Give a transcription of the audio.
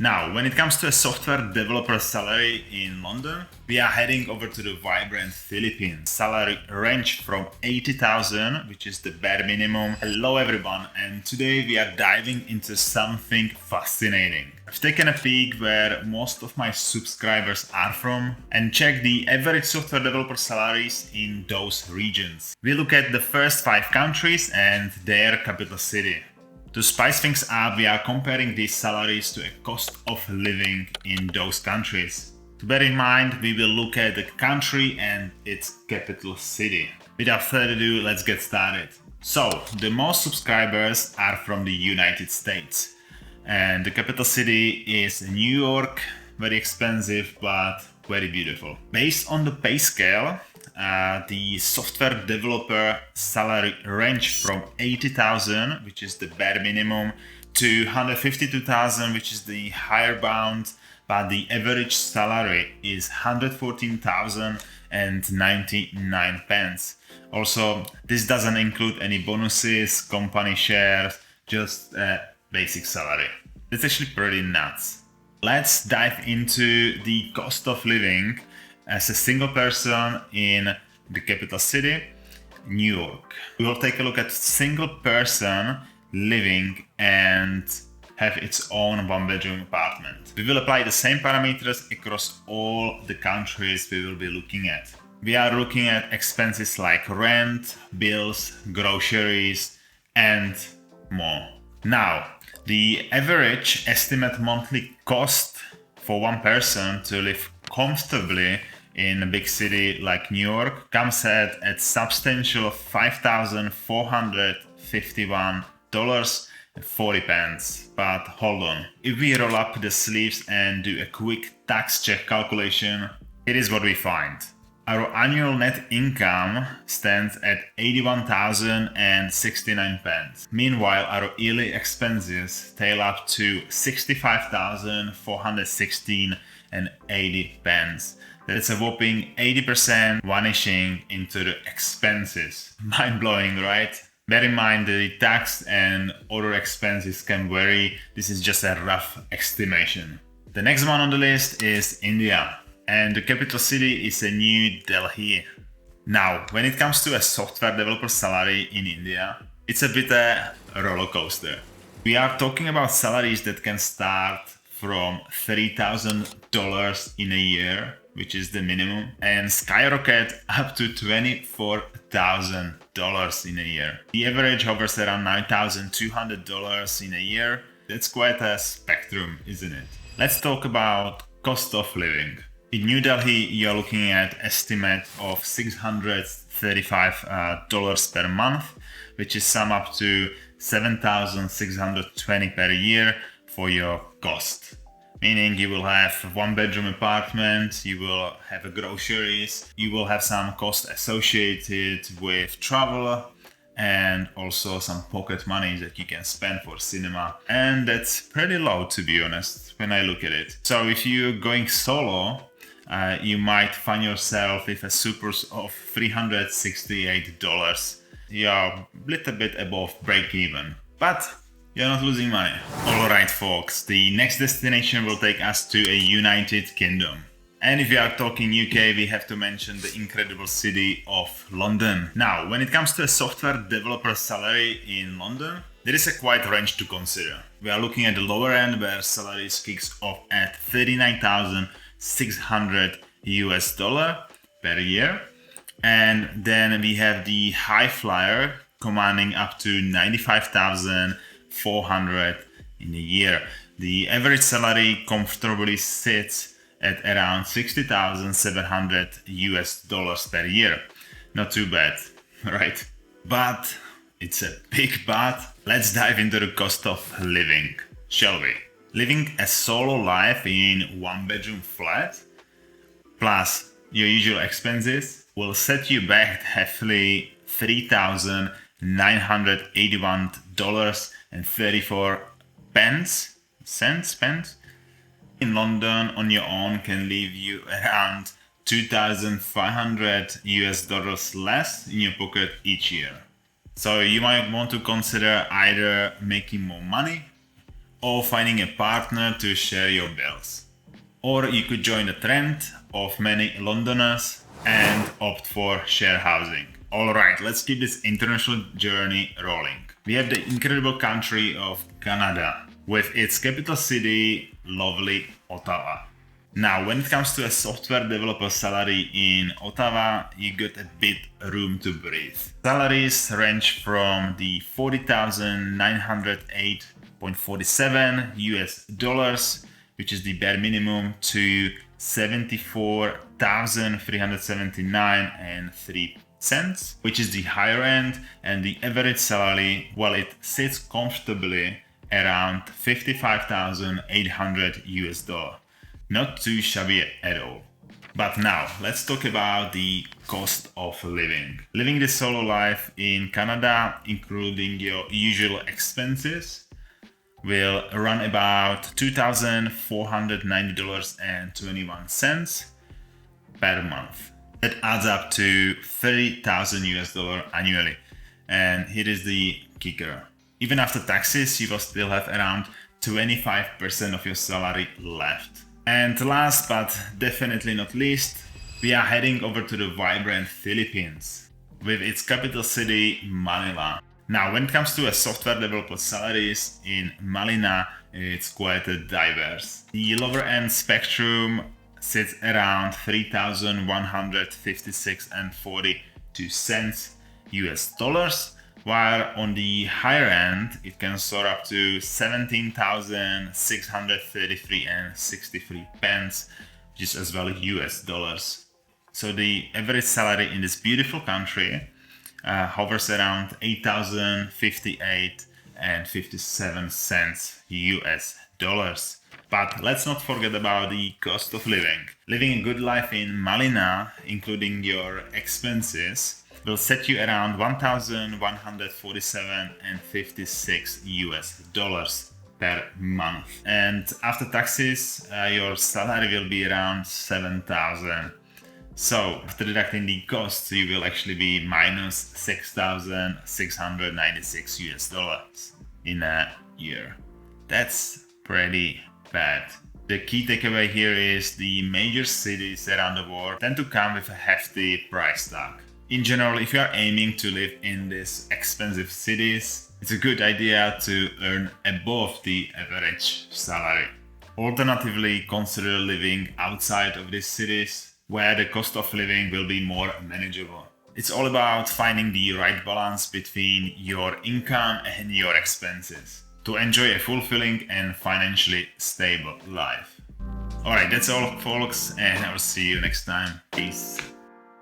Now, when it comes to a software developer salary in London, we are heading over to the vibrant Philippines. Salary range from 80,000, which is the bare minimum. Hello everyone, and today we are diving into something fascinating. I've taken a peek where most of my subscribers are from and checked the average software developer salaries in those regions. We look at the first 5 countries and their capital city. To spice things up, we are comparing these salaries to a cost of living in those countries. To bear in mind, we will look at the country and its capital city. Without further ado, let's get started. So, the most subscribers are from the United States. And the capital city is New York, very expensive but very beautiful. Based on the Payscale, the software developer salary range from 80,000, which is the bare minimum, to 152,000, which is the higher bound, but the average salary is 114,099 pence. Also, this doesn't include any bonuses, company shares, just a basic salary. It's actually pretty nuts. Let's dive into the cost of living as a single person in the capital city, New York. We will take a look at single person living and have its own one-bedroom apartment. We will apply the same parameters across all the countries we will be looking at. We are looking at expenses like rent, bills, groceries, and more. Now, the average estimate monthly cost for one person to live comfortably in a big city like New York comes at substantial $5,451.40. But hold on, if we roll up the sleeves and do a quick tax check calculation, it is what we find. Our annual net income stands at 81,069 pence. Meanwhile, our yearly expenses tail up to 65,416.80 pence. That's a whopping 80% vanishing into the expenses. Mind blowing, right? Bear in mind the tax and other expenses can vary. This is just a rough estimation. The next one on the list is India. And the capital city is a New Delhi. Now, when it comes to a software developer salary in India, it's a bit a roller coaster. We are talking about salaries that can start from $3,000 in a year, which is the minimum, and skyrocket up to $24,000 in a year. The average hovers around $9,200 in a year. That's quite a spectrum, isn't it? Let's talk about cost of living. In New Delhi, you're looking at estimate of $635 per month, which is sum up to $7,620 per year for your cost. Meaning you will have a one-bedroom apartment, you will have a groceries, you will have some cost associated with travel, and also some pocket money that you can spend for cinema. And that's pretty low, to be honest, when I look at it. So if you're going solo, you might find yourself with a surplus of $368. You're a little bit above break even, but you're not losing money. Alright folks, the next destination will take us to a United Kingdom. And if we are talking UK, we have to mention the incredible city of London. Now, when it comes to a software developer salary in London, there is a quite range to consider. We are looking at the lower end where salaries kicks off at $39,600 per year. And then we have the high flyer commanding up to $95,400 in a year. The average salary comfortably sits at around $60,700 per year. Not too bad, right? But it's a big but. Let's dive into the cost of living, shall we? Living a solo life in one-bedroom flat plus your usual expenses will set you back heavily $3,981.34 in London on your own can leave you around $2,500 less in your pocket each year. So you might want to consider either making more money or finding a partner to share your bills. Or you could join the trend of many Londoners and opt for share housing. Alright, let's keep this international journey rolling. We have the incredible country of Canada with its capital city, lovely Ottawa. Now, when it comes to a software developer salary in Ottawa, you get a bit room to breathe. Salaries range from the 40,908.47 US dollars, which is the bare minimum, to 74,379 and 3 cents, which is the higher end, and the average salary, well, it sits comfortably around 55,800 US dollar. Not too shabby at all. But now, let's talk about the cost of living. Living the solo life in Canada, including your usual expenses, will run about $2,490.21 per month. That adds up to 30,000 US dollar annually. And here is the kicker. Even after taxes, you will still have around 25% of your salary left. And last but definitely not least, we are heading over to the vibrant Philippines with its capital city, Manila. Now, when it comes to a software developer salaries in Manila, it's quite diverse. The lower end spectrum sits around 3,156 and 42 cents US dollars, while on the higher end, it can soar up to 17,633 and 63 pence, which is as well US dollars. So the average salary in this beautiful country hovers around 8,058 and 57 cents US dollars. But let's not forget about the cost of living. Living a good life in Manila, including your expenses, will set you around 1,147 and 56 US dollars per month. And after taxes, your salary will be around 7,000. So after deducting the costs, you will actually be minus 6,696 US dollars in a year. That's pretty bad. The key takeaway here is the major cities around the world tend to come with a hefty price tag. In general, if you are aiming to live in these expensive cities, it's a good idea to earn above the average salary. Alternatively, consider living outside of these cities, where the cost of living will be more manageable. It's all about finding the right balance between your income and your expenses to enjoy a fulfilling and financially stable life. Alright, that's all folks, and I'll see you next time. Peace.